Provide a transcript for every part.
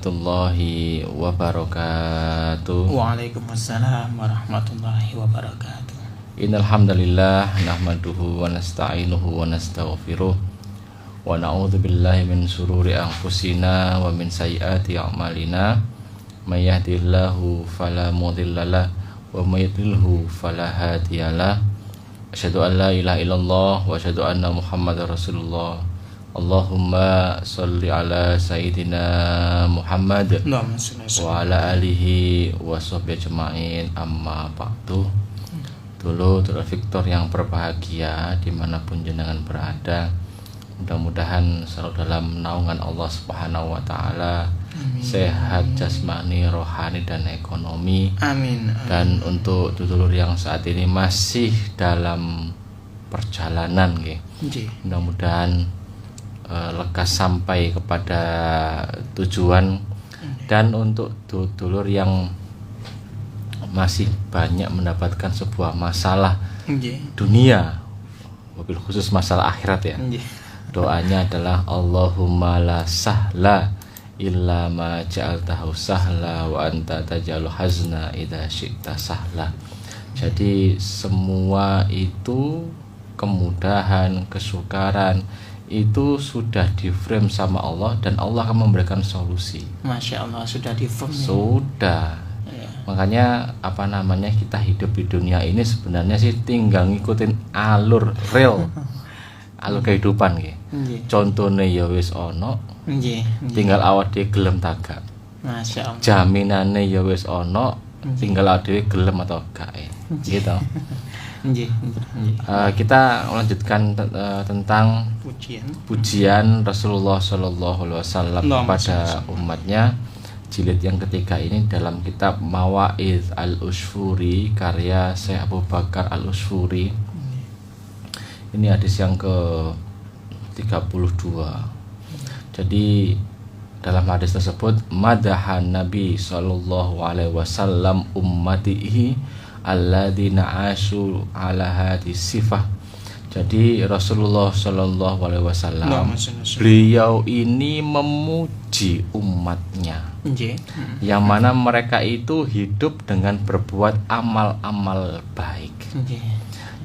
Warahmatullahi wabarakatuh. Waalaikumsalam warahmatullahi wabarakatuh. Innal hamdalillah nahmaduhu wa nasta'inuhu wa nastaghfiruh wa na'udzu billahi min shururi anfusina wa min sayyiati a'malina. May yahdihillahu fala mudhillalah wa may yudlilhu fala hadiyalah. Asyhadu an la ilaha illallah wa asyhadu anna Muhammadar Rasulullah. Allahumma sholli ala sayyidina Muhammad wa ala alihi wa sahbihi ajma'in, amma ba'du. Dulu Victor yang berbahagia dimanapun jenengan berada, mudah-mudahan selalu dalam naungan Allah Subhanahu wa Ta'ala, sehat jasmani, rohani dan ekonomi. Amin. Dan untuk dulur yang saat ini masih dalam perjalanan, mudah-mudahan lekas sampai kepada tujuan. Dan untuk dulur yang masih banyak mendapatkan sebuah masalah dunia, mobil khusus masalah akhirat ya, doanya adalah Allahumma la sahla illa ma ja'altahu sahla wa anta taj'alul hazna idza syi'ta sahla. Jadi semua itu kemudahan, kesukaran itu sudah di frame sama Allah, dan Allah akan memberikan solusi. Masya Allah, sudah di frame. Sudah ya. Makanya kita hidup di dunia ini sebenarnya sih tinggal ngikutin alur real alur kehidupan gitu. Contohnya ya wis ono, tinggal awak dhewe gelem tagak. Masya Allah. Jaminane ya wis ono, tinggal awak dhewe gelem atau gak gitu. Kita melanjutkan tentang pujian Rasulullah Shallallahu Alaihi Wasallam kepada umatnya, jilid yang ketiga ini dalam kitab Mawa'idz al-Usfuri karya Syekh Abu Bakar al-Usfuri. Ini hadis yang ke-32. Jadi dalam hadis tersebut, madahan Nabi Shallallahu Alaihi Wasallam ummatihi alladzina asyu ala hadis sifah. Jadi Rasulullah Shallallahu Alaihi Wasallam beliau ini memuji umatnya, yang mana mereka itu hidup dengan berbuat amal-amal baik.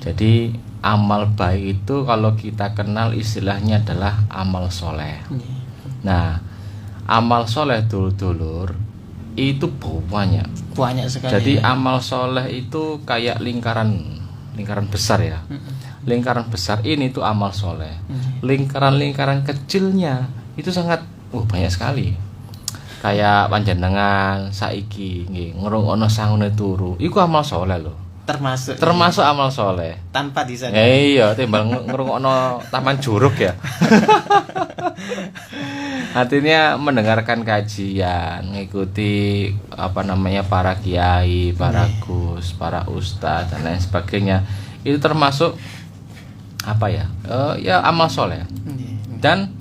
Jadi amal baik itu kalau kita kenal istilahnya adalah amal soleh. Nah, amal soleh dulur-dulur itu banyak sekali. Jadi amal soleh itu kayak lingkaran besar ya. Lingkaran besar ini tuh amal soleh. Lingkaran kecilnya itu sangat banyak sekali. Kayak panjenengan saiki ngrungokno sangune turu, iku amal soleh loh. Termasuk amal soleh. Tanpa disadari. Iya, timbang ngrungokno taman juruk ya. Artinya mendengarkan kajian, mengikuti para kiai, para gus, para ustadz dan lain sebagainya, itu termasuk ya amal soleh. Dan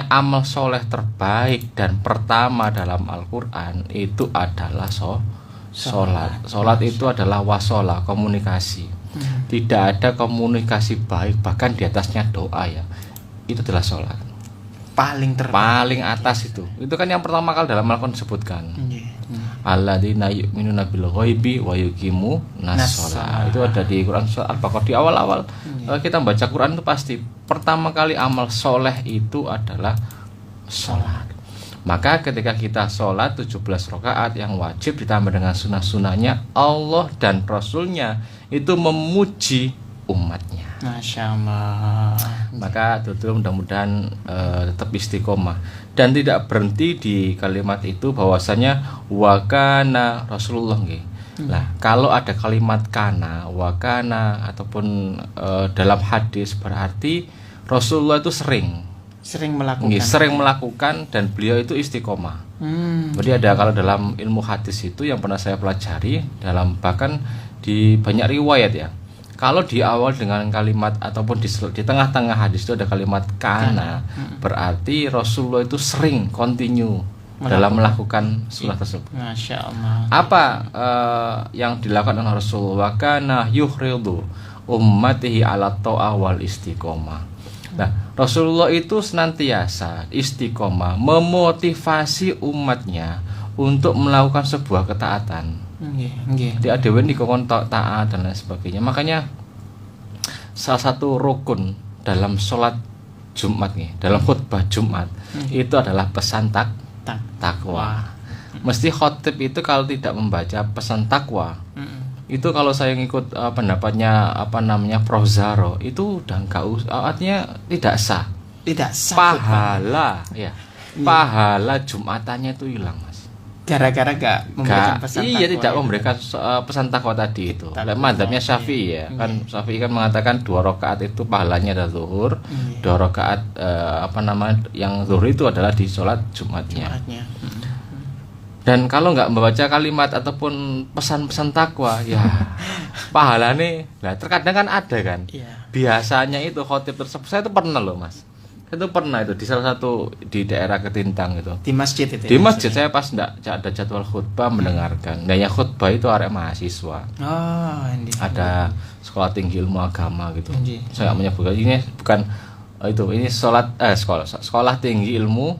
amal soleh terbaik dan pertama dalam Al-Quran itu adalah sholat. Sholat itu adalah wasola, komunikasi. Tidak ada komunikasi baik bahkan di atasnya doa ya. Itu adalah sholat. Paling atas itu kan yang pertama kali dalam Al-Quran disebutkan. Alladzina yu'minuna bil ghaibi wa yuqimunas shalah. Itu ada di Quran surat Al-Baqarah di awal-awal. Kita baca Quran itu pasti pertama kali amal soleh itu adalah sholat. Maka ketika kita sholat 17 rakaat yang wajib ditambah dengan sunnah-sunnahnya, Allah dan Rasulnya itu memuji umatnya. Masya Allah. Maka tutur mudah-mudahan tetap istiqomah dan tidak berhenti di kalimat itu bahwasanya wakana Rasulullah Nah, kalau ada kalimat kana, wakana ataupun dalam hadis berarti Rasulullah itu sering melakukan dan beliau itu istiqomah. Jadi ada, kalau dalam ilmu hadis itu yang pernah saya pelajari bahkan di banyak riwayat ya, kalau di awal dengan kalimat ataupun di tengah-tengah hadis itu ada kalimat kana, berarti Rasulullah itu sering continue dalam melakukan sunnah tersebut. Masya Allah. Apa yang dilakukan oleh Rasulullah? Kana yuhridu ummatihi ala ta'ah wal istiqomah. Nah, Rasulullah itu senantiasa istiqomah memotivasi umatnya untuk melakukan sebuah ketaatan. Nggih. Di adewe dikon taat dan lain sebagainya. Makanya salah satu rukun dalam sholat Jumat nih, dalam khutbah Jumat itu adalah pesan takwa. Mesti khotib itu kalau tidak membaca pesan takwa, itu kalau saya ngikut pendapatnya Prof Zaro itu udah enggak artinya tidak sah. Pahala ya. Pahala Jumatannya itu hilang, Mas. Gara-gara gak memberikan pesan takwa. Iya, tidak memberikan pesan takwa tadi itu. Madzhabnya Syafi'i ya. Kan Syafi'i kan mengatakan 2 rakaat itu pahalanya adalah zuhur. 2 rakaat yang zuhur itu adalah di sholat Jumatnya. Dan kalau nggak membaca kalimat ataupun pesan-pesan takwa, ya pahalanya, nah terkadang kan ada kan. Biasanya itu khotib tersebut, saya itu pernah loh, Mas. Itu pernah itu di salah satu di daerah Ketintang itu. Di masjid itu. Di masjid saya pas enggak ada jadwal khutbah mendengarkan. Dan yang khutbah itu arek mahasiswa. Ada sekolah tinggi ilmu agama gitu. Saya menyebutkan ini bukan ini sekolah tinggi ilmu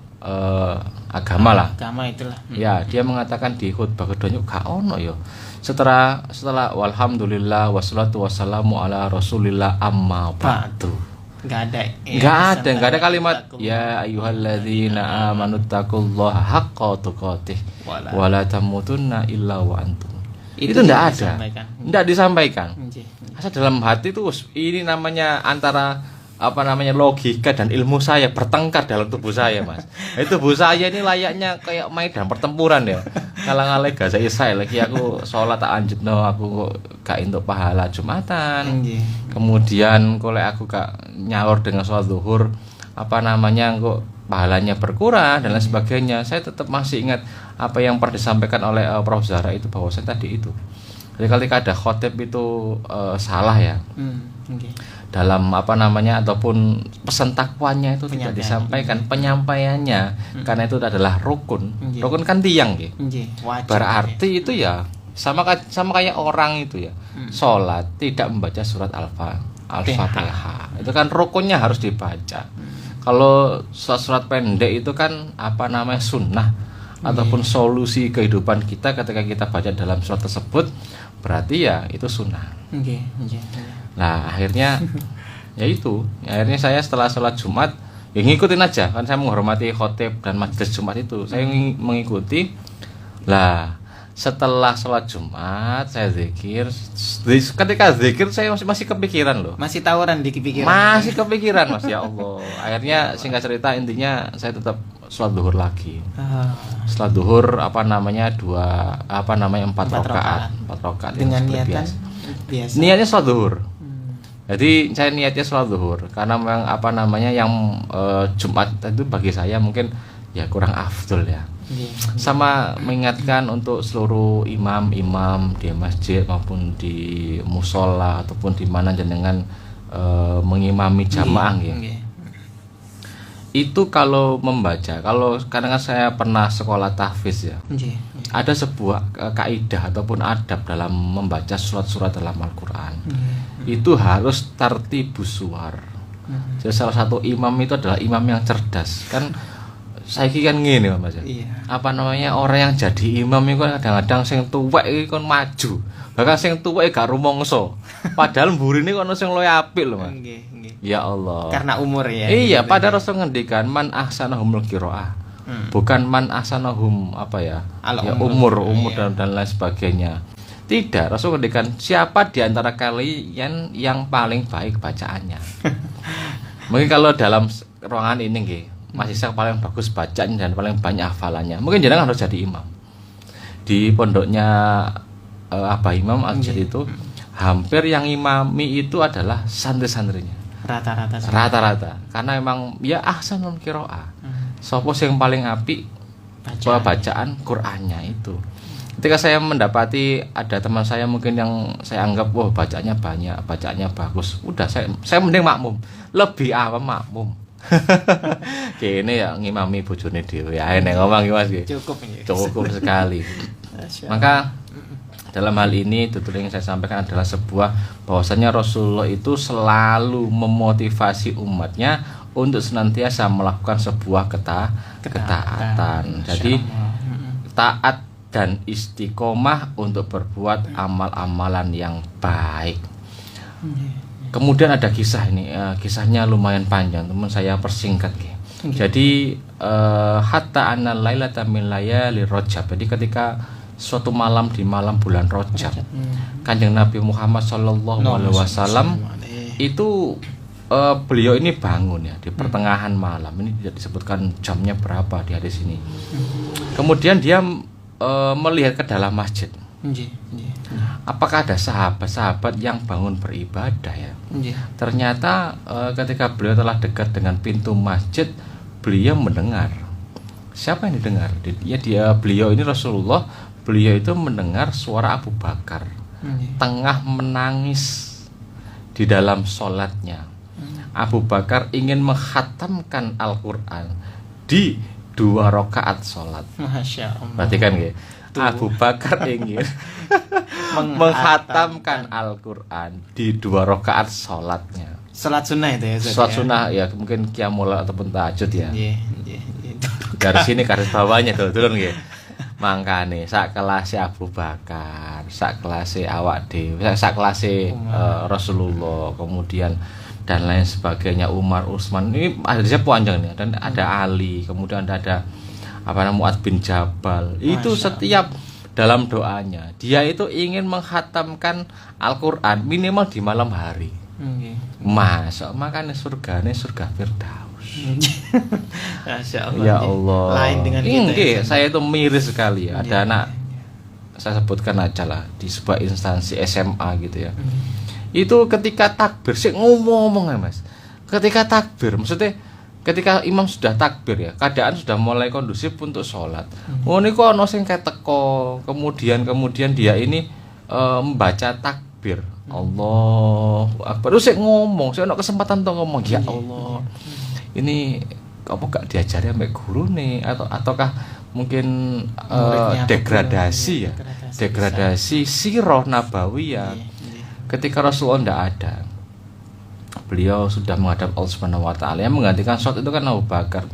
agama lah. Agama itulah. Ya, dia mengatakan di khutbah keduanya gak ono yo. Setelah walhamdulillah wassalatu wassalamu ala rasulillah amma ba'du. Enggak ada kalimat ya ayyuhalladzina amanu taqullaha haqqa tuqatih wa la tamutunna illa wa antum. Itu enggak ada. Enggak disampaikan. Asal dalam hati itu ini namanya antara logika dan ilmu saya bertengkar dalam tubuh saya, Mas. Tubuh saya ini layaknya kayak medan pertempuran ya. Ngalang-alang gak saya lagi aku sholat tak anjutno aku gak entuk pahala Jumatan. Kemudian kalau aku gak nyaur dengan sholat zuhur kok pahalanya berkurang dan lain sebagainya. Saya tetap masih ingat apa yang pernah disampaikan oleh Prof Zara itu bahwasanya tadi itu. Jadi ketika ada khotib itu salah ya. Dalam ataupun pesan takwanya itu tidak disampaikan penyampaiannya karena itu adalah rukun. Rukun kan tiang gitu. Berarti itu ya sama kayak orang itu ya. Sholat tidak membaca surat Al-Fatihah. Itu kan rukunnya harus dibaca. Kalau surat pendek itu kan sunnah ataupun solusi kehidupan kita ketika kita baca dalam surat tersebut berarti ya itu sunnah. Nah akhirnya akhirnya saya setelah sholat Jumat ya ngikutin aja kan, saya menghormati khotib dan majelis Jumat itu saya mengikuti. Lah setelah sholat Jumat saya zikir. Ketika zikir saya masih kepikiran loh, masih tawuran di pikiran, masih kepikiran Mas. Ya Allah, akhirnya singkat cerita intinya saya tetap sholat duhur lagi. Setelah duhur 4 rakaat dengan niatan biasa. Niatnya sholat duhur. Jadi saya niatnya sholat zuhur karena memang yang Jumat itu bagi saya mungkin ya kurang afdol ya. Sama mengingatkan untuk seluruh imam di masjid maupun di musola ataupun di mana jenengan mengimami jamaah ya. Itu kalau membaca, karena saya pernah sekolah tahfiz ya. Ada sebuah kaidah ataupun adab dalam membaca surat-surat dalam Al-Qur'an. Itu harus tartibus suwar. Jadi salah satu imam itu adalah imam yang cerdas. Kan saiki kan ngene Mas ya. Orang yang jadi imam itu kadang-kadang sing tuwek iki kon maju. Bahkan sing tuwek gak rumangsa. Padahal mburine kono sing luwih apik lho, Mas. Ya Allah. Karena umur ya. Iya, pada Rasul ngendikan man ahsanahumul qiraah. Bukan man ahsanahum umur dan lain sebagainya. Tidak, Rasul ngendikan siapa di antara kalian yang paling baik bacaannya. Mungkin kalau dalam ruangan ini nggih, masih saya paling bagus bacaan dan paling banyak hafalannya. Mungkin jenengan harus jadi imam. Di pondoknya Imam Al-Jad itu hampir yang imami itu adalah santri-santrinya. Rata-rata. Karena memang ya ahsanul qiraah. Sopo sing paling apik bacaan Qur'annya itu. Ketika saya mendapati ada teman saya mungkin yang saya anggap bacaannya banyak, bacaannya bagus, udah saya mending makmum. Lebih makmum. Kene ya ngimami bojone dhewe. Ya nek ngomong Mas nggih. Cukup sekali. Maka dalam hal ini tutur yang saya sampaikan adalah sebuah bahwasanya Rasulullah itu selalu memotivasi umatnya untuk senantiasa melakukan sebuah ketaatan. Jadi taat dan istiqomah untuk berbuat amal-amalan yang baik. Kemudian ada kisah ini, kisahnya lumayan panjang, teman saya persingkat. Jadi hatta anna lailata min layali Rajab. Jadi ketika suatu malam di malam bulan Rajab, Kanjeng Nabi Muhammad sallallahu alaihi wasallam itu beliau ini bangun ya di pertengahan malam. Ini tidak disebutkan jamnya berapa di hadis ini. Kemudian dia melihat ke dalam masjid. Apakah ada sahabat-sahabat yang bangun beribadah ya? Ternyata ketika beliau telah dekat dengan pintu masjid, beliau mendengar. Siapa yang didengar? Beliau ini Rasulullah. Beliau itu mendengar suara Abu Bakar tengah menangis di dalam sholatnya. Abu Bakar ingin menghatamkan Al-Quran di 2 rakaat sholat. Masya Allah. Berarti kan ya, Abu Bakar ingin menghatamkan Al-Quran di 2 rakaat sholatnya. Sholat sunnah itu ya? Sholat sunnah ya, mungkin qiyamul ataupun tahajud ya. Dari sini garis bawahnya tuh, turun ya. Mangkane sak kelas Abu Bakar, sak kelas awak dhewe, sak kelas Rasulullah, kemudian dan lain sebagainya, Umar, Utsman. Ini ada siapa panjang nih, dan ada Ali, kemudian ada Mu'adz bin Jabal. Itu setiap dalam doanya dia itu ingin menghatamkan Al-Qur'an minimal di malam hari. Makanya surga Firdaus. Masya Allah. Ya Allah. Lain dengan kita. Ya, saya itu miris sekali ya. Ada anak, saya sebutkan aja lah, di sebuah instansi SMA gitu ya. Itu ketika takbir sih ngomong ya Mas. Ketika takbir, maksudnya ketika imam sudah takbir ya, keadaan sudah mulai kondusif untuk sholat. Oh ini kok ono sing teko, kemudian dia ini membaca takbir. Allahu Akbar. Terus saya ngomong, saya ono kesempatan untuk ngomong, ya Allah. Ini apa gak diajari sampai guru nih, ataukah mungkin degradasi ya, degradasi sirah nabawiyah. Ketika Rasulullah tidak ada, beliau sudah menghadap Allah Subhanahu wa taala. Yang menggantikan sholat itu kan Abu Bakar.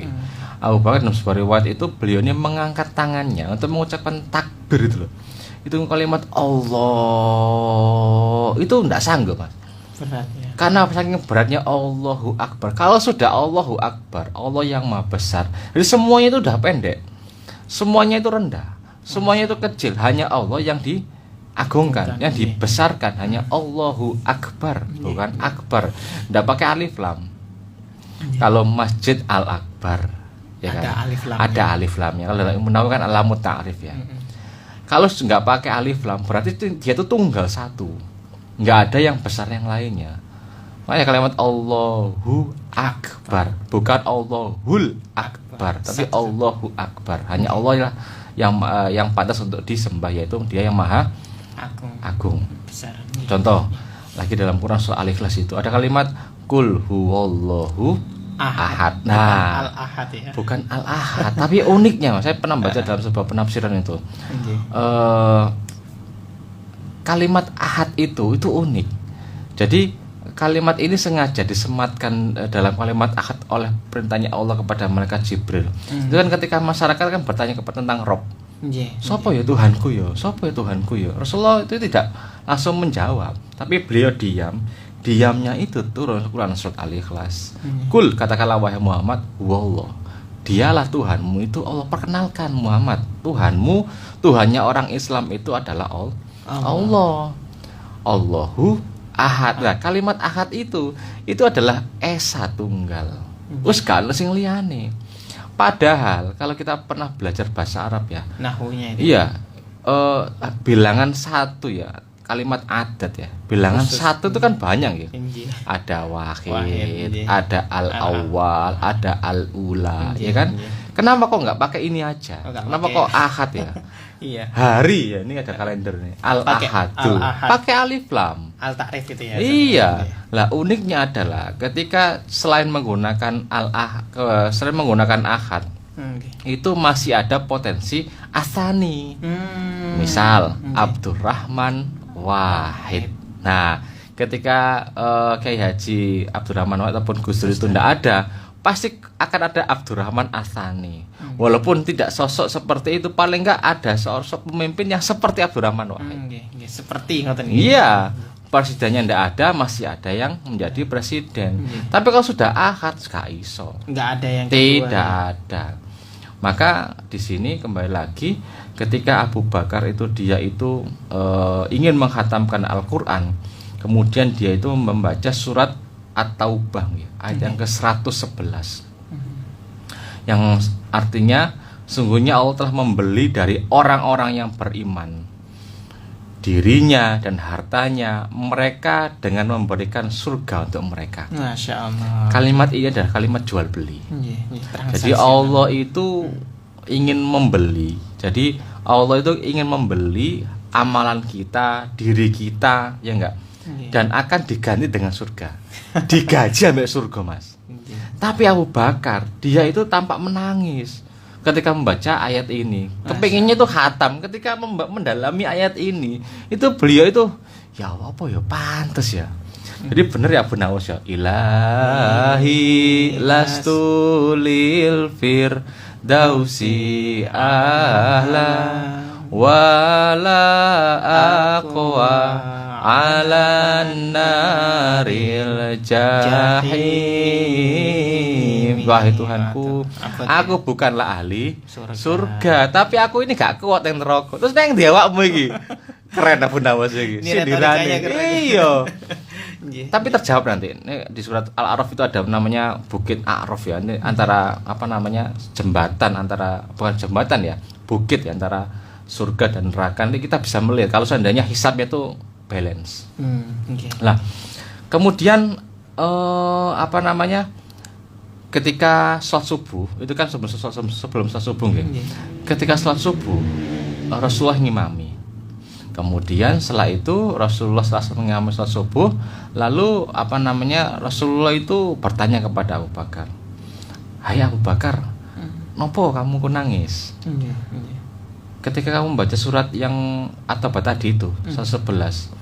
Abu Bakar dalam sebuah riwayat itu beliau ini mengangkat tangannya untuk mengucapkan takbir itu loh. Itu kalimat Allah itu tidak sanggup Mas. Berat ya. Karena saking beratnya Allahu Akbar. Kalau sudah Allahu Akbar, Allah yang maha besar, jadi semuanya itu udah pendek, semuanya itu rendah, semuanya itu kecil. Hanya Allah yang diagungkan, yang dibesarkan. Hanya Allahu Akbar, bukan Akbar. Tidak pakai alif lam. Kalau Masjid Al Akbar ya kan? Ada alif lamnya. Kalau menawarkan alamut ta'rif ya. Kalau nggak pakai alif lam, berarti dia itu tunggal satu, nggak ada yang besar yang lainnya. Makanya kalimat Allahu Akbar, bukan Allahul Akbar, tapi Allahu Akbar. Hanya Allah lah yang pantas untuk disembah, yaitu Dia yang maha agung. Besar. Contoh lagi dalam Quran surah Al-Ikhlas itu ada kalimat Qul huwallahu ahad. Nah, Al-Ahad ya. Bukan Al-Ahad, tapi uniknya saya pernah baca dalam sebuah penafsiran itu. Kalimat ahad itu unik. Jadi kalimat ini sengaja disematkan dalam kalimat ahad oleh perintahnya Allah kepada malaikat Jibril. Itu kan ketika masyarakat kan bertanya tentang Rob. Sopo ya Tuhanku ya? Sopo ya Tuhanku ya? Rasulullah itu tidak langsung menjawab, tapi beliau diamnya itu turun Quran surat Al-Ikhlas. Kul, katakanlah wahai Muhammad, wallah, dialah Tuhanmu. Itu Allah perkenalkan Muhammad, Tuhanmu, Tuhannya orang Islam itu adalah Allah. Allahu Ahad. Nah, kalimat ahad itu adalah esa tunggal. Wis gak ono sing liyane. Padahal kalau kita pernah belajar bahasa Arab ya, nahwunya itu. Iya. Bilangan satu ya, kalimat adat ya. Bilangan satu itu kan banyak ya. Ada wahid, ada al-awwal, ada al-ula, ya kan? Kenapa kok nggak pakai ini aja? Kenapa kok ahad ya? Iya. Hari ya, ini ada kalender nih. Al-ahadu. Pakai alif lam. Al-ta'rif itu ya. Iya. Lah uniknya adalah ketika selain menggunakan selain menggunakan ahad, itu masih ada potensi asani. Misal Abdurrahman Wahid. Nah, ketika Kiai Haji Abdurrahman Wahid ataupun Gus Dur itu tidak ada, pasti akan ada Abdurrahman Ats-Tsani. Walaupun tidak sosok seperti itu, paling enggak ada sosok pemimpin yang seperti Abdurrahman Wahid. Seperti ngoten. Iya, presidennya ndak ada, masih ada yang menjadi presiden. Tapi kalau sudah ahad gak iso. Enggak ada yang Tidak kedua. ada. Maka di sini kembali lagi ketika Abu Bakar itu dia itu ingin menghatamkan Al-Qur'an, kemudian dia itu membaca surat At-Taubah ya, ayat yang ke-111. Yang artinya sungguhnya Allah telah membeli dari orang-orang yang beriman dirinya dan hartanya mereka dengan memberikan surga untuk mereka. Masya Allah. Kalimat ini adalah kalimat jual beli. Transaksi. Jadi Allah itu ingin membeli. Jadi Allah itu ingin membeli amalan kita, diri kita, ya enggak? Dan akan diganti dengan surga. Digaji sampai surga, Mas. Tapi Abu Bakar, dia itu tampak menangis ketika membaca ayat ini. Kepinginnya itu khatam. Ketika mendalami ayat ini, itu beliau itu ya apa ya pantes ya. Jadi bener ya Abu Nawas ya. Ilahi lastu lil firdausi ahla wala aqwa ala naril jahim. Wahai Tuhanku, aku bukanlah ahli surga, tapi aku ini gak kuat yang neraka. Terus neng awakmu iki. Keren Abu Nawas iki. Sindirane. Iya. Tapi terjawab nanti. Ini di surat Al-A'raf itu ada namanya Bukit A'raf ya. Ini antara apa namanya? Jembatan antara, bukan jembatan ya, bukit ya, antara surga dan neraka. Nanti kita bisa melihat kalau seandainya hisabnya itu balance. Lah, kemudian apa namanya? Ketika sholat subuh, itu kan sebelum sholat subuh ya. Ketika sholat subuh, Rasulullah ngimami. Kemudian setelah itu Rasulullah setelah mengimami sholat subuh, lalu apa namanya? Rasulullah itu bertanya kepada Abu Bakar, "Hai Abu Bakar, nopo kamu ku nangis?" Ketika kamu membaca surat yang At-Taubah tadi itu, 111,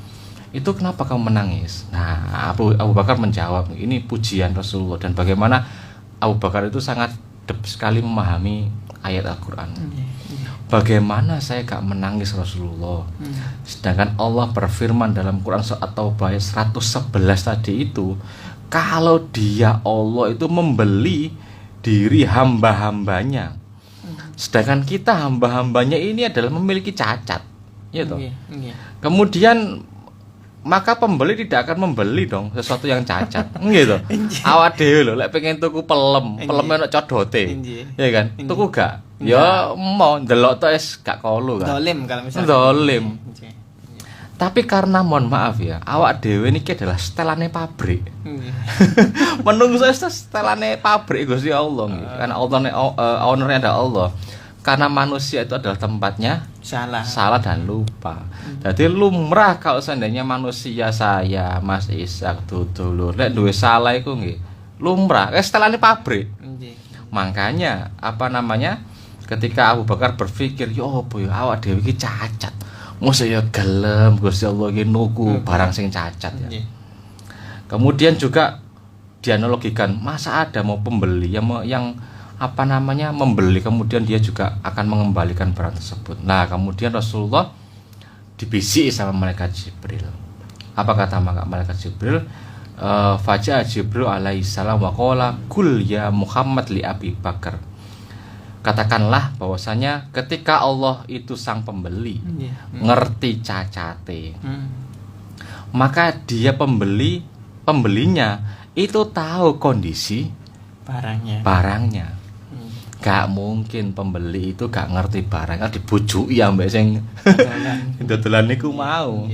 itu kenapa kamu menangis? Nah, Abu Bakar menjawab, ini pujian Rasulullah dan bagaimana Abu Bakar itu sangat sekali memahami ayat Al-Quran. Bagaimana saya gak menangis Rasulullah? Sedangkan Allah berfirman dalam Quran surat At-Taubah ayat 111 tadi itu, kalau dia Allah itu membeli diri hamba-hambanya, sedangkan kita hamba-hambanya ini adalah memiliki cacat, ya toh. Kemudian maka pembeli tidak akan membeli dong sesuatu yang cacat, gitu. Awak dhewe lho, lek pengen tuku pelem ono codote, ya kan? Tuku gak? Ya mau ndelok tok wis gak kolu kan. Dolim kalau misalnya. Dolim. Tapi karena mohon maaf ya, awak dhewe niki adalah setelane pabrik. Menunggu saya setelane pabrik Gusti Allah nggih. Karena ownernya ada Allah. Karena manusia itu adalah tempatnya salah dan lupa. Jadi lumrah kalau seandainya manusia saya, Mas Ishak, dulur, lek duwe salah iku nggih. Lumrah, setelane pabrik. Makanya apa namanya? Ketika Abu Bakar berpikir, yo opo ya awak dhewe iki cacat. Mosok ya gelem Gusti Allah iki nuku barang sing cacat ya. Kemudian juga dianalogikan, masa ada mau pembeli yang apa namanya membeli kemudian dia juga akan mengembalikan barang tersebut. Nah, kemudian Rasulullah dibisiki sama malaikat Jibril. Apa kata malaikat Jibril? Faja Jibril alaihissalam wa qala kul ya Muhammad li Abi Bakar. Katakanlah bahwasanya ketika Allah itu sang pembeli ngerti cacate, maka dia pembelinya itu tahu kondisi barangnya. Gak mungkin pembeli itu gak ngerti barangnya dibujuki ambek sing dodolan niku mau.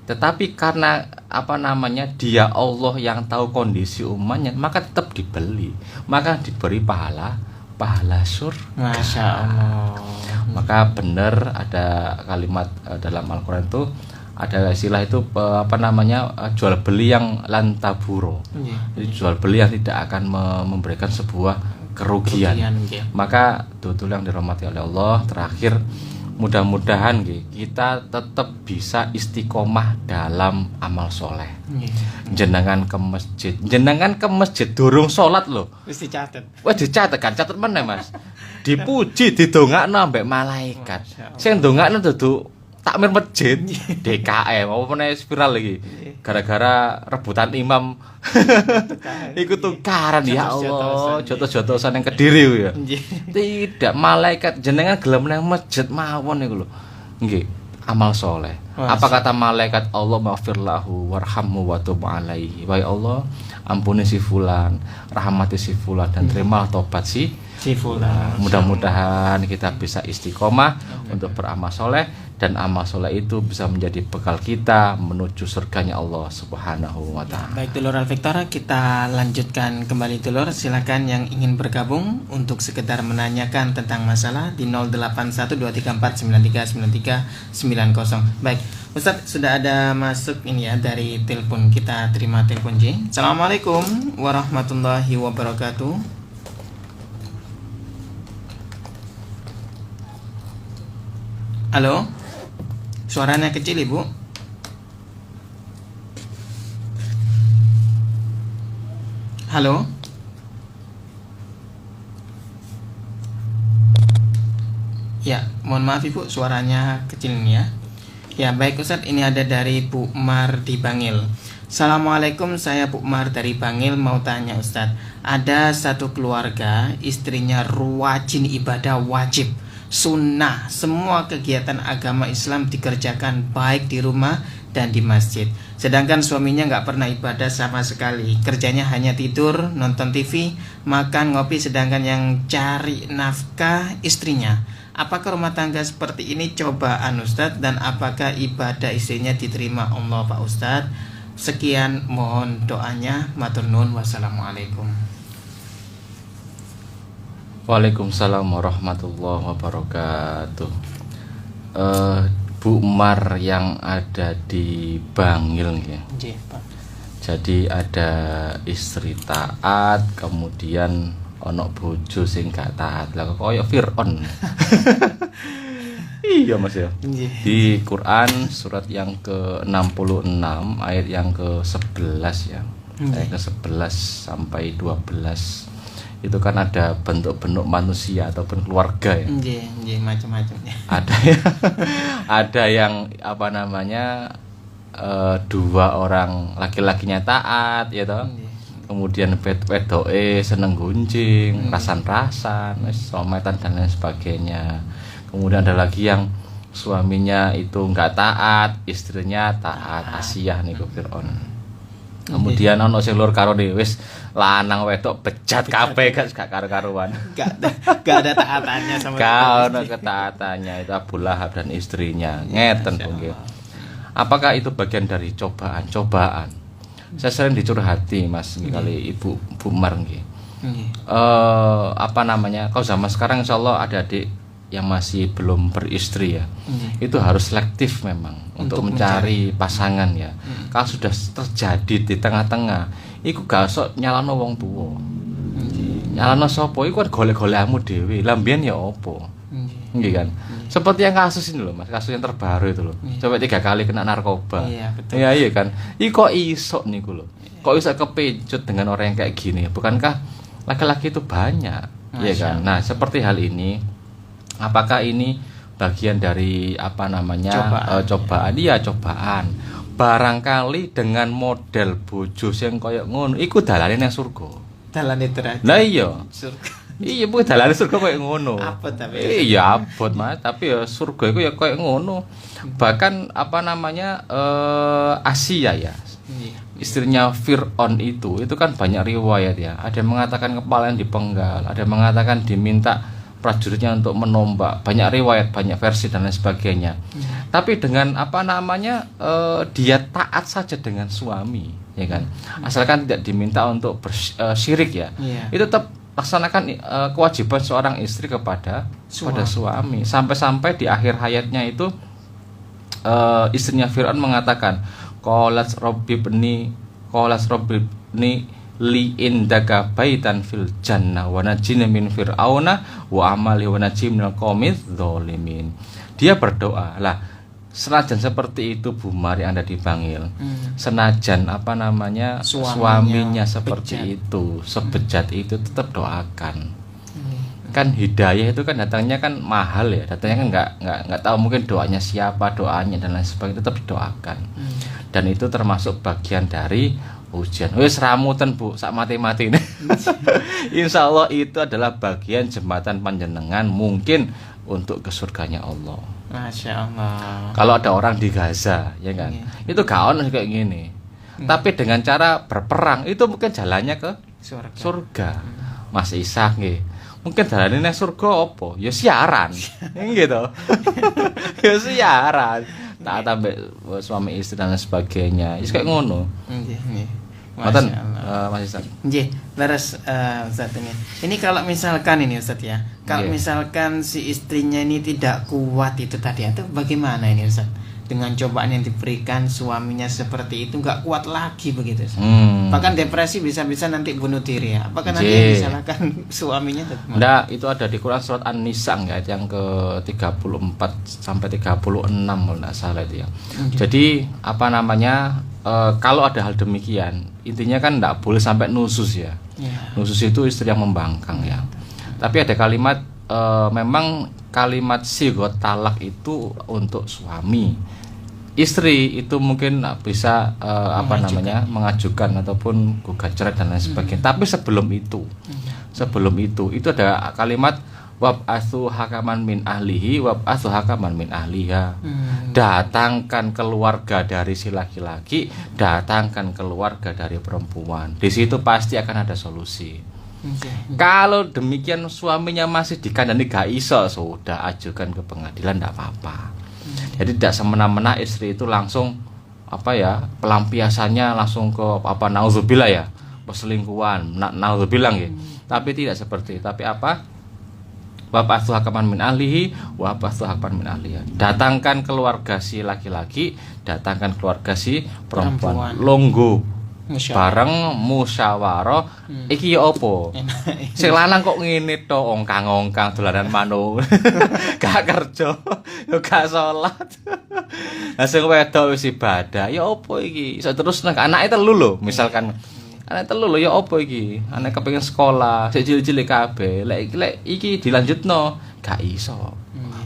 Tetapi karena apa namanya dia Allah yang tahu kondisi umatnya, maka tetap dibeli, maka diberi pahala surga. Masya Allah. Maka benar ada kalimat dalam Al-Quran itu ada istilah itu apa namanya jual beli yang lantaburo. Jadi jual beli yang tidak akan memberikan sebuah kerugian. Maka tutul yang dirahmati oleh Allah, terakhir mudah-mudahan nggih kita tetap bisa istiqomah dalam amal soleh. Nggih. Jenengan ke masjid durung salat lho. Wis dicatet. Wes dicatet kan, catet meneh Mas. Dipuji didongakno ambek malaikat. Masya Allah. Sing ndongakno dudu takmir masjid DKM apa meneh viral iki. Gara-gara rebutan imam iku tukaran ya Allah, jotos-jotosan yang Kediri ya. Nggih. Tidak, malaikat jenengan gelem nang masjid mawon niku lho. Nggih, amal soleh. Masya. Apa kata malaikat Allah maghfirlahu warhamhu wa tub alaihi. Wahai Allah, ampuni si fulan, rahmati si fulan dan terimalah tobat si Fulan. mudah-mudahan kita bisa istiqomah untuk beramal soleh dan amal soleh itu bisa menjadi bekal kita menuju surganya Allah Subhanahu wa taala. Baik Dulur Al-Victor, kita lanjutkan kembali Dulur. Silakan yang ingin bergabung untuk sekedar menanyakan tentang masalah di 081234939390. Baik, Ustaz, sudah ada masuk ini ya dari telepon. Kita terima telepon J. Assalamualaikum warahmatullahi wabarakatuh. Halo, suaranya kecil Ibu. Halo. Ya, mohon maaf Ibu, suaranya kecil ini ya. Ya, baik Ustadz, ini ada dari Bu Mar di Bangil. Assalamualaikum, saya Bu Mar dari Bangil, mau tanya Ustadz. Ada satu keluarga, istrinya rajin ibadah wajib, sunnah, semua kegiatan agama Islam dikerjakan baik di rumah dan di masjid. Sedangkan suaminya nggak pernah ibadah sama sekali. Kerjanya hanya tidur, nonton TV, makan, ngopi. Sedangkan yang cari nafkah istrinya. Apakah rumah tangga seperti ini cobaan Ustadz? Dan apakah ibadah istrinya diterima Allah Pak Ustadz? Sekian, mohon doanya. Matur nuwun, wassalamualaikum. Waalaikumsalam warahmatullahi wabarakatuh. Bu Mar yang ada di Bangil ya. Nggih, Pak. Jadi ada istri taat, kemudian ono bojo sing gak taat. Lah koyo Fir'aun. Iya Mas ya. Nggih. Di Quran surat yang ke-66 ayat yang ke-11 ya. Ayat ke-11 sampai 12. Itu kan ada bentuk-bentuk manusia ataupun keluarga ya. Nggih, macam-macam ya. Ada yang apa namanya dua orang laki-lakinya taat ya toh. Kemudian wedoke seneng gunjing, rasan-rasan, sometan dan lain sebagainya. Kemudian ada lagi yang suaminya itu enggak taat, istrinya taat, Asiyah niku Fir'aun. Kemudian ono sing lur karo wis lanang wedok bejat kabeh gak karo-karuan. Gak ada taatannya sama Gak ono ketaatannya, itu Abu Lahab dan istrinya. Ngeten nggih. Apakah itu bagian dari cobaan? Saya sering dicurhati Mas kali Ibu Bu Mar nggih. Apa namanya? Kalau zaman sekarang insyaallah ada adik yang masih belum beristri ya. Itu harus selektif memang untuk mencari pasangan ya. Kalau sudah terjadi di tengah-tengah, iku gak usah nyalano wong tuwa. Nyalano sapa iku kan golek-golekmu dhewe. Lah mbiyen ya apa? Nggih kan. Seperti yang kasus ini loh Mas, kasus yang terbaru itu loh. Coba 3 kali kena narkoba. Iya, betul. Iya kan. Iku kok iso niku loh. Kok iso kepecut dengan orang yang kayak gini? Bukankah laki-laki itu banyak? Iya kan. Nah, seperti hal ini, apakah ini bagian dari apa namanya cobaan? Iya, cobaan. Barangkali dengan model bojo sing koyo ngono, iku dalane nang surga. Dalane derajat. Lah iya. Surga. Iya, bu dalane surga koyo ngono. Apa tapi? Iya, abot Mas, tapi ya surga iku ya koyo ngono. Bahkan apa namanya Asia ya. Istrinya Fir'aun itu kan banyak riwayat ya. Ada yang mengatakan kepala yang dipenggal, ada yang mengatakan diminta prajuritnya untuk menombak. Banyak riwayat, banyak versi dan lain sebagainya. Tapi dengan apa namanya dia taat saja dengan suami, ya kan. Asalkan tidak diminta untuk syirik ya. Itu tetap laksanakan kewajiban seorang istri kepada suami. Sampai-sampai di akhir hayatnya itu istrinya Fir'aun mengatakan, qalat rabbibni li indaka baitan fil jannah wa najini min fir'auna wa amali wa najini minal qaumiz dzalimin. Dia berdoa. Lah, senajan seperti itu Bu Mar yang Anda dipanggil. Senajan suaminya seperti itu, sebejat itu, tetap doakan. Kan hidayah itu kan datangnya kan mahal ya, datangnya kan nggak tahu, mungkin doanya siapa, doanya dan lain sebagainya, tetap doakan. Dan itu termasuk bagian dari ujian. Wis ramutan Bu, sak mati-mati ini. Insya Allah itu adalah bagian jembatan panjenengan mungkin untuk ke surganya Allah. Masya Allah. Kalau ada orang di Gaza, ya kan, itu gak ono kayak gini. Tapi dengan cara berperang itu mungkin jalannya ke surga. Mas Ishak nggih. Mungkin jalannya nang surga apa? Ya siaran. Gitu. Ya siaran. Tak tambah suami istri dan sebagainya. Wis kayak ngono. Nggih. Ngoten Mas Ishak. Nggih, leres Ustaz ini. Ini kalau misalkan ini Ustaz ya. Kalau misalkan si istrinya ini tidak kuat itu tadi, itu bagaimana ini Ustaz? Dengan cobaan yang diberikan suaminya seperti itu nggak kuat lagi begitu. Bahkan depresi bisa-bisa nanti bunuh diri ya. Apakah nanti disalahkan suaminya? Enggak, itu ada di Quran surat An-Nisa ayat yang ke-34 sampai 36 kalau enggak salah itu ya. Jadi kalau ada hal demikian, intinya kan enggak boleh sampai nusus ya. Nusus itu istri yang membangkang ya. Tapi ada kalimat memang kalimat sigot talak itu untuk suami. Istri itu mungkin bisa mengajukan ataupun gugat cerai dan lain sebagainya. Tapi sebelum itu ada kalimat wab'atsu hakaman min ahlihi wab'atsu hakaman min ahliha. Datangkan keluarga dari si laki-laki, datangkan keluarga dari perempuan. Di situ pasti akan ada solusi. Kalau demikian suaminya masih dikandani gak iso, sudah ajukan ke pengadilan, tidak apa-apa. Jadi tidak semena-mena istri itu langsung pelampiasannya langsung ke nauzubillah ya, perselingkuhan, nauzubillah gitu. Tapi tidak seperti itu. Tapi wab'atsu hakaman min ahlihi wab'atsu hakaman min ahliha. Datangkan keluarga si laki-laki, datangkan keluarga si perempuan. Longgo bareng musyawarah. Iki ya apa? Sing lanang kok ngene to, ongkang-ongkang dolanan manuk. Gak kerja, yo gak salat. Lah sing wedok wis ibadah, ya apa iki? Iso terus nang anake telu lho, misalkan anake telu lho, ya apa iki? Anake kepengin sekolah, sik cilik-cilik kabeh. Lek iki dilanjutno, gak iso.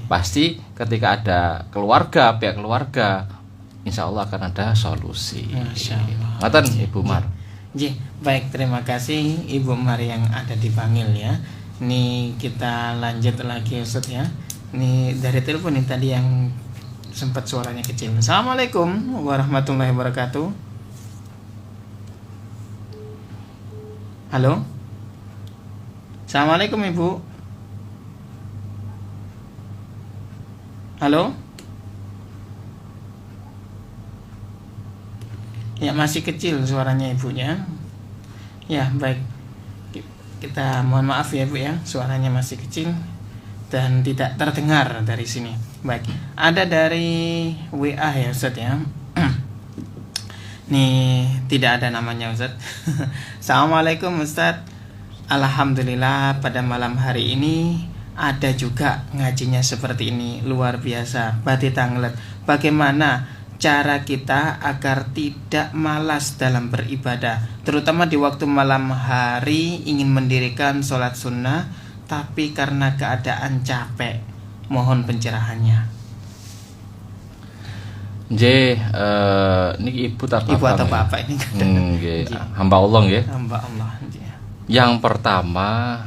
Pasti ketika ada pihak keluarga, insya Allah akan ada solusi. Masya Allah. Ngoten Ibu Mar. Baik, terima kasih Ibu Mar yang ada di Bangil ya. Ini kita lanjut lagi Ustaz ya. Ini dari telepon ini tadi yang sempat suaranya kecil. Assalamualaikum warahmatullahi wabarakatuh. Halo. Assalamualaikum Ibu. Halo. Ya, masih kecil suaranya ibunya. Ya, baik. Kita mohon maaf ya Bu ya, suaranya masih kecil dan tidak terdengar dari sini. Baik. Ada dari WA ya Ustaz ya. Nih, tidak ada namanya Ustaz. Assalamualaikum Ustaz. Alhamdulillah pada malam hari ini ada juga ngajinya seperti ini. Luar biasa. Bati Tanglet. Bagaimana cara kita agar tidak malas dalam beribadah, terutama di waktu malam hari ingin mendirikan sholat sunnah tapi karena keadaan capek? Mohon pencerahannya. Niki ibu atau bapak ini? Hamba Allah nggih. Hamba Allah. Yang pertama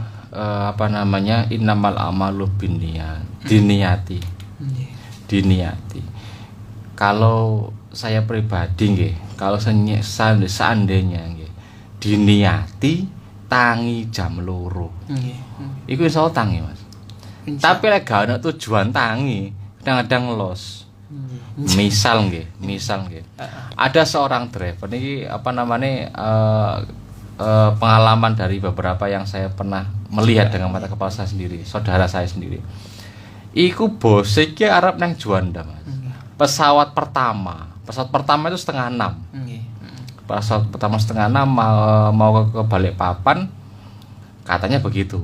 innamal amalu binniyat. Diniati. Kalau saya pribadi nggih, kalau seandainya nggih diniati tangi jam 2. Iku iso tangi, Mas. Tapi lek gak ana tujuan tangi, kadang-kadang los. Misal nggih. Ada seorang driver niki pengalaman dari beberapa yang saya pernah melihat dengan mata kepala saya sendiri, saudara saya sendiri. Iku bos iki arep nang Juanda, Mas. Pesawat pertama itu 5:30. pas pertama setengah 6 mau ke Balikpapan, katanya begitu.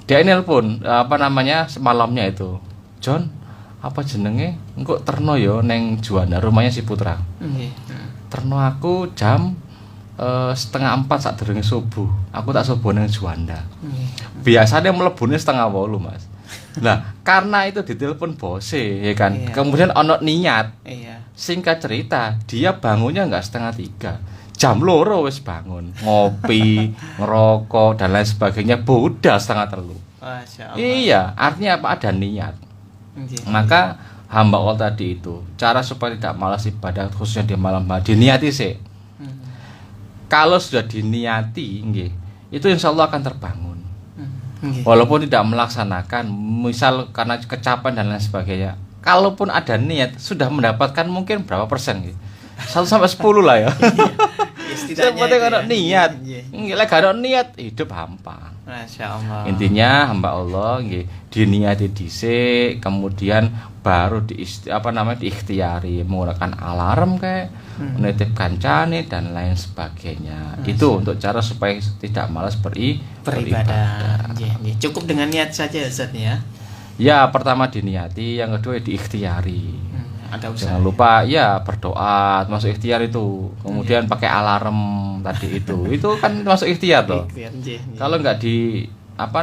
Dia nelpon semalamnya itu, John, apa jenenge engko terno yo neng Juanda, rumahnya si Putra. Terno aku jam 3:30 sadurunge subuh. Aku tak subuh neng Juanda. Biasanya melebune 7:30, Mas. Nah, karena itu ditelepon bose ya kan. Kemudian ono niat. Singkat cerita, dia bangunnya enggak 2:30. Jam 2 wis bangun, ngopi, ngerokok dan lain sebagainya, budal 2:30. Iya, artinya apa? Ada niat. Maka hamba Allah tadi itu, cara supaya tidak malas ibadah khususnya di malam hari, diniati sih. Kalau sudah diniati, itu insya Allah akan terbangun. Walaupun tidak melaksanakan, misal karena kecapean dan lain sebagainya, kalaupun ada niat, sudah mendapatkan mungkin berapa persen gitu. 1-10 lah ya. Seperti kalau niat, lek ada niat hidup hampa. Masya Allah. Intinya hamba Allah diniati dhisik, kemudian baru diikhtiari menggunakan alarm kayak menitip kancane dan lain sebagainya. Itu untuk cara supaya tidak malas beribadah. Cukup dengan niat saja Ustaz ya. Ya, pertama diniati, yang kedua diikhtiari. Jangan lupa ya berdoa, masuk ikhtiar itu. Kemudian pakai alarm tadi itu kan masuk ikhtiar loh. Kalau nggak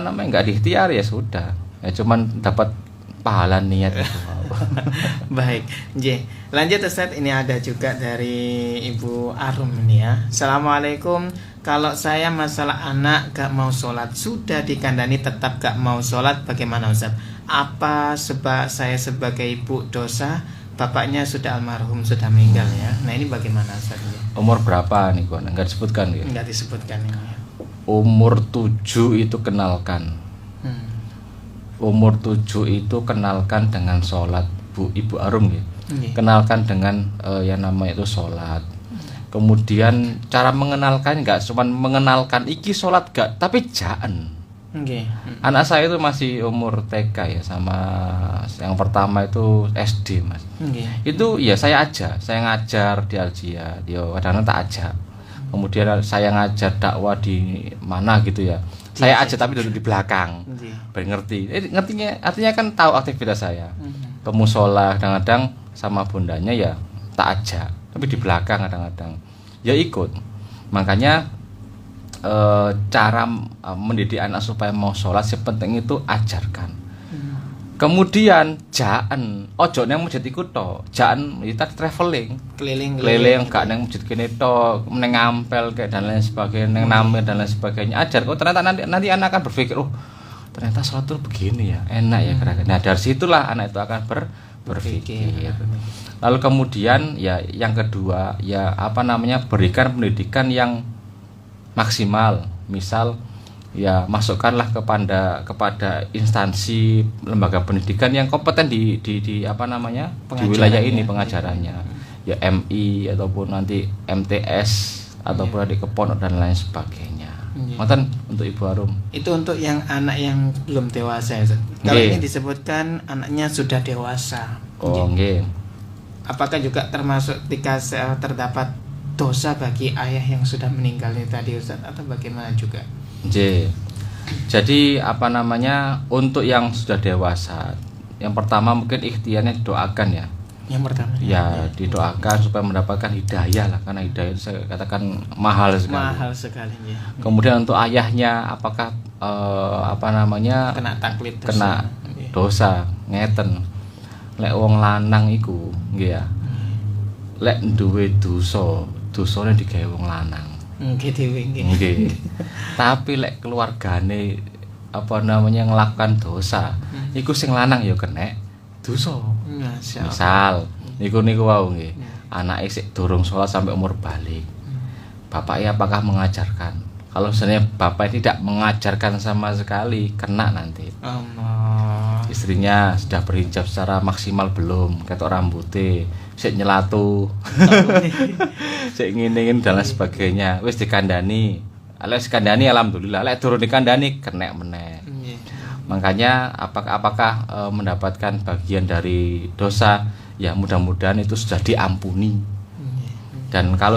nggak diikhtiar ya sudah, ya cuman dapat pahala niat itu. Baik, lanjut Ustaz. Ini ada juga dari Ibu Arum ini ya. Assalamualaikum. Kalau saya masalah anak gak mau sholat, sudah dikandani tetap gak mau sholat, bagaimana Ustaz? Apa sebab saya sebagai ibu dosa? Bapaknya sudah almarhum, sudah meninggal ya. Nah ini bagaimana Ustaz? Umur berapa nih Kon? Enggak disebutkan ya? Enggak disebutkan ini. Umur 7 itu kenalkan. Umur 7 itu kenalkan dengan sholat, Ibu Arum ya. Kenalkan dengan yang namanya itu sholat. Kemudian cara mengenalkan enggak cuma mengenalkan iki sholat gak, tapi jaan. Anak saya itu masih umur TK ya, sama yang pertama itu SD Mas. Itu ya saya ngajar di Aljia, dia kadang-kadang tak ajak. Kemudian saya ngajar dakwah di mana gitu ya. Saya ajak tapi duduk di belakang. Biar ngerti. Artinya kan tahu aktivitas saya. Ke mushola kadang-kadang sama bundanya ya tak ajak, tapi di belakang kadang-kadang. Ya ikut. Makanya cara mendidik anak supaya mau sholat sepenting itu ajarkan. Kemudian jaan ojo nang masjid iku tok. Jaan kita traveling, keliling gak nang masjid kene tok, nang ngampel kayak dan lain sebagainya, nang namir dan lain sebagainya. Ajar ternyata nanti anak akan berpikir, "Oh, ternyata sholat itu begini ya, enak ya kira-kira." Nah, dari situlah anak itu akan berpikir. Lalu kemudian ya yang kedua ya berikan pendidikan yang maksimal, misal ya masukkanlah kepada instansi lembaga pendidikan yang kompeten di di wilayah ini pengajarannya, ya MI ataupun nanti MTS ataupun di Kepon dan lain sebagainya. Ngoten untuk Ibu Arum. Itu untuk yang anak yang belum dewasa ya. Kalau ini disebutkan anaknya sudah dewasa. Oh nggih. Apakah juga termasuk ketika terdapat dosa bagi ayah yang sudah meninggal ini tadi Ustaz, atau bagaimana juga? Jadi untuk yang sudah dewasa, yang pertama mungkin ikhtiarnya didoakan ya. Yang pertama ya didoakan supaya mendapatkan hidayah lah, karena hidayah itu saya katakan mahal sekali ya. Kemudian untuk ayahnya apakah kena taklid dosa ngeten. Lek wong lanang iku nggih ya. Lek duwe dosane digawe wong lanang. Nggih. Tapi lek keluargane ngelakukan dosa, iku sing lanang ya kena dosa. Misal niku wau nggih. Anake sik durung salat sampai umur balik. Bapaknya apakah mengajarkan? Kalau sebenarnya bapak tidak mengajarkan sama sekali, kena nanti. Istrinya sudah berhijab secara maksimal belum, ketok rambutnya, sik nyelatu, sik ngene dan lain sebagainya. Wis dikandani, lek dikandani alhamdulillah, lek durung dikandani kena meneh. Makanya apakah mendapatkan bagian dari dosa? Ya mudah-mudahan itu sudah diampuni. Dan kalau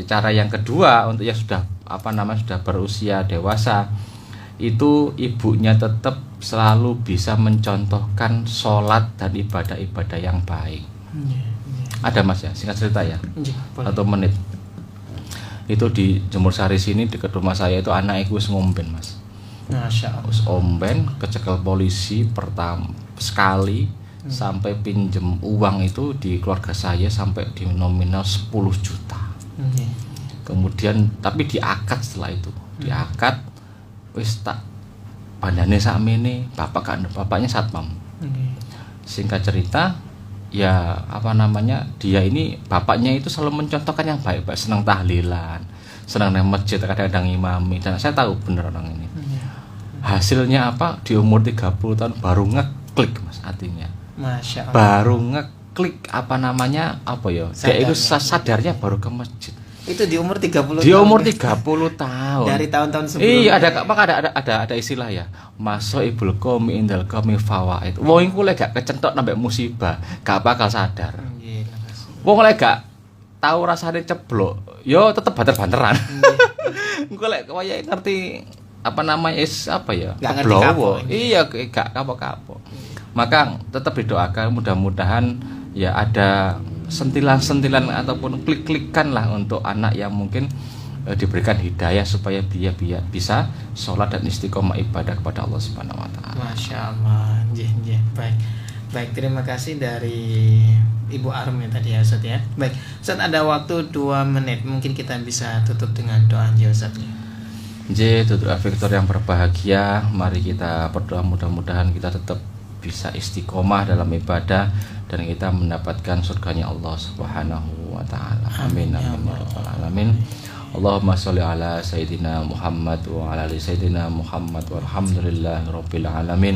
cara yang kedua untuk yang sudah sudah berusia dewasa, itu ibunya tetap selalu bisa mencontohkan sholat dan ibadah-ibadah yang baik. Ada Mas ya, singkat cerita ya, 1 menit. Itu di Jemur Sari sini dekat rumah saya itu anak ibu ngomben Mas. Masya Allah. Omben kecekel polisi pertama sekali sampai pinjem uang itu di keluarga saya sampai di nominal 10 juta. Kemudian tapi diakad setelah itu. Diakad wis tak bandane sakmene bapaknya satpam. Singkat cerita ya dia ini bapaknya itu selalu mencontohkan yang baik-baik, senang tahlilan, senang nang masjid, kadang-kadang imami, dan saya tahu bener orang ini. Hasilnya di umur 30 tahun baru ngeklik Mas hatinya. Masya Allah. Baru ngeklik dia itu sadarnya baru ke masjid. Itu di umur 30 di tahun. Umur 30 tahun. Dari tahun-tahun sebelumnya. Iya, ada istilah ya. Masuk ibul qomi indal qomi fawaid. Wong iku lek gak kecentok nambah musibah, gak bakal sadar. Wong lek gak tahu rasane ceblok, yo tetep banter-banteran. Engko lek kaya ngerti blowo. Iya, gak kapok-kapok. Maka tetap didoakan mudah-mudahan ya ada sentilan-sentilan ataupun klik-klikan lah untuk anak yang mungkin diberikan hidayah supaya dia bisa sholat dan istiqomah ibadah kepada Allah Subhanahu wa taala. Masya Allah. Baik, terima kasih dari Ibu Arum ya tadi ya Ustaz ya. Baik, Ustaz ada waktu 2 menit, mungkin kita bisa tutup dengan doa aja Ustaz. Tutur Victor yang berbahagia, mari kita berdoa mudah-mudahan kita tetap bisa istiqomah dalam ibadah dan kita mendapatkan surganya Allah Subhanahu wa taala. Amin amin ya rabbal alamin. Allahumma sholli ala sayyidina Muhammad wa ala ali sayyidina Muhammad walhamdulillahirabbil alamin.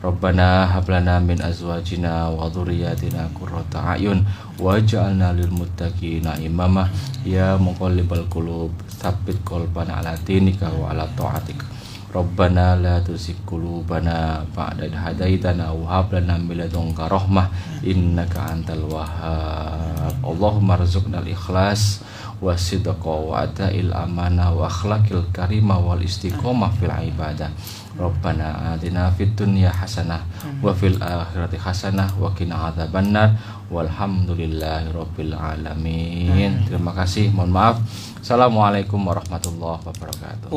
Rabbana hab lana min azwajina wa dhurriyyatina qurrata a'yun waj'alna lil muttaqina imama ya muqallibal qulub tsabbit qalbana ala dinika wa ala ta'atik. Rabbana la tuzigh qulubana ba'da idh hadaitana wa hab lana min ladunka rahmah innaka antal wahhab. Allahumma rzuqnal ikhlas wasidqa wa ata'il amanah wa akhlaqil karimah wal istiqomah fil ibadah. Rabbana atina fid dunya hasanah wa fil akhirati hasanah wa qina adzabannar walhamdulillahirabbil alamin. Terima kasih, mohon maaf. Assalamualaikum warahmatullahi wabarakatuh.